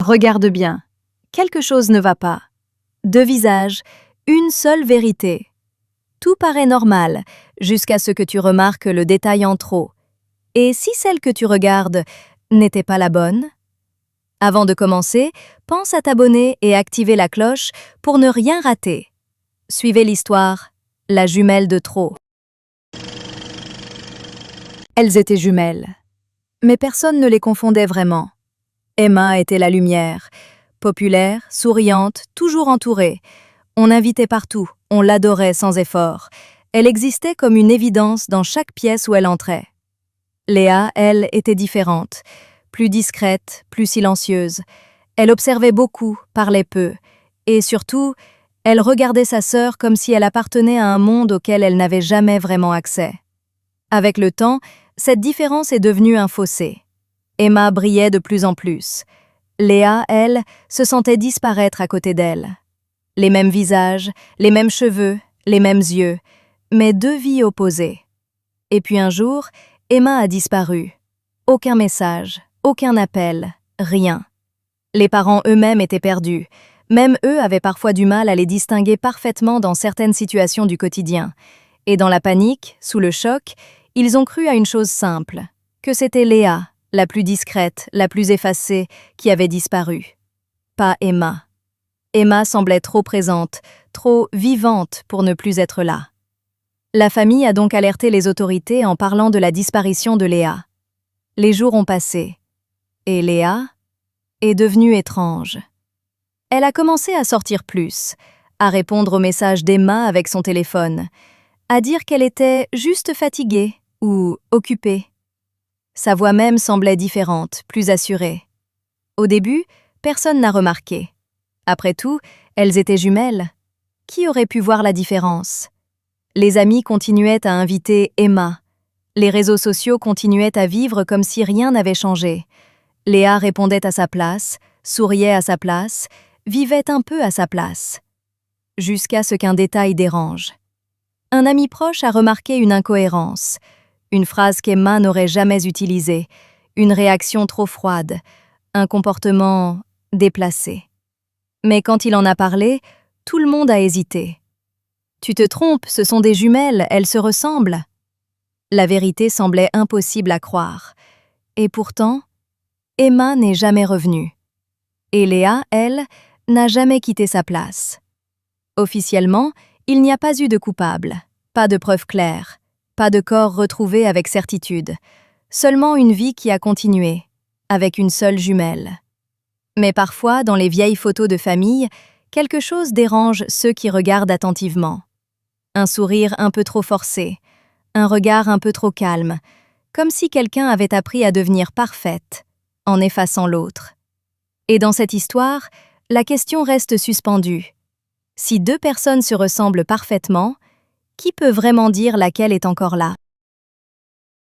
Regarde bien. Quelque chose ne va pas. Deux visages, une seule vérité. Tout paraît normal, jusqu'à ce que tu remarques le détail en trop. Et si celle que tu regardes n'était pas la bonne? Avant de commencer, pense à t'abonner et activer la cloche pour ne rien rater. Suivez l'histoire, la jumelle de trop. Elles étaient jumelles. Mais personne ne les confondait vraiment. Emma était la lumière, populaire, souriante, toujours entourée. On l'invitait partout, on l'adorait sans effort. Elle existait comme une évidence dans chaque pièce où elle entrait. Léa, elle, était différente, plus discrète, plus silencieuse. Elle observait beaucoup, parlait peu, et surtout, elle regardait sa sœur comme si elle appartenait à un monde auquel elle n'avait jamais vraiment accès. Avec le temps, cette différence est devenue un fossé. Emma brillait de plus en plus. Léa, elle, se sentait disparaître à côté d'elle. Les mêmes visages, les mêmes cheveux, les mêmes yeux, mais deux vies opposées. Et puis un jour, Emma a disparu. Aucun message, aucun appel, rien. Les parents eux-mêmes étaient perdus. Même eux avaient parfois du mal à les distinguer parfaitement dans certaines situations du quotidien. Et dans la panique, sous le choc, ils ont cru à une chose simple, que c'était Léa, la plus discrète, la plus effacée, qui avait disparu. Pas Emma. Emma semblait trop présente, trop vivante pour ne plus être là. La famille a donc alerté les autorités en parlant de la disparition de Léa. Les jours ont passé. Et Léa est devenue étrange. Elle a commencé à sortir plus, à répondre aux messages d'Emma avec son téléphone, à dire qu'elle était juste fatiguée ou occupée. Sa voix même semblait différente, plus assurée. Au début, personne n'a remarqué. Après tout, elles étaient jumelles. Qui aurait pu voir la différence? Les amis continuaient à inviter Emma. Les réseaux sociaux continuaient à vivre comme si rien n'avait changé. Léa répondait à sa place, souriait à sa place, vivait un peu à sa place. Jusqu'à ce qu'un détail dérange. Un ami proche a remarqué une incohérence, une phrase qu'Emma n'aurait jamais utilisée, une réaction trop froide, un comportement déplacé. Mais quand il en a parlé, tout le monde a hésité. « Tu te trompes, ce sont des jumelles, elles se ressemblent. » La vérité semblait impossible à croire. Et pourtant, Emma n'est jamais revenue. Et Léa, elle, n'a jamais quitté sa place. Officiellement, il n'y a pas eu de coupable, pas de preuves claires, pas de corps retrouvé avec certitude, seulement une vie qui a continué, avec une seule jumelle. Mais parfois, dans les vieilles photos de famille, quelque chose dérange ceux qui regardent attentivement. Un sourire un peu trop forcé, un regard un peu trop calme, comme si quelqu'un avait appris à devenir parfaite, en effaçant l'autre. Et dans cette histoire, la question reste suspendue. Si deux personnes se ressemblent parfaitement, qui peut vraiment dire laquelle est encore là?